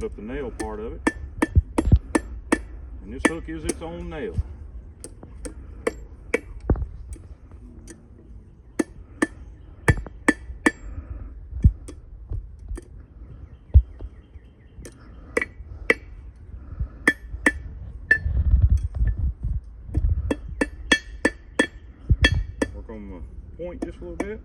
up the nail part of it. And this hook is its own nail. Work on the point just a little bit.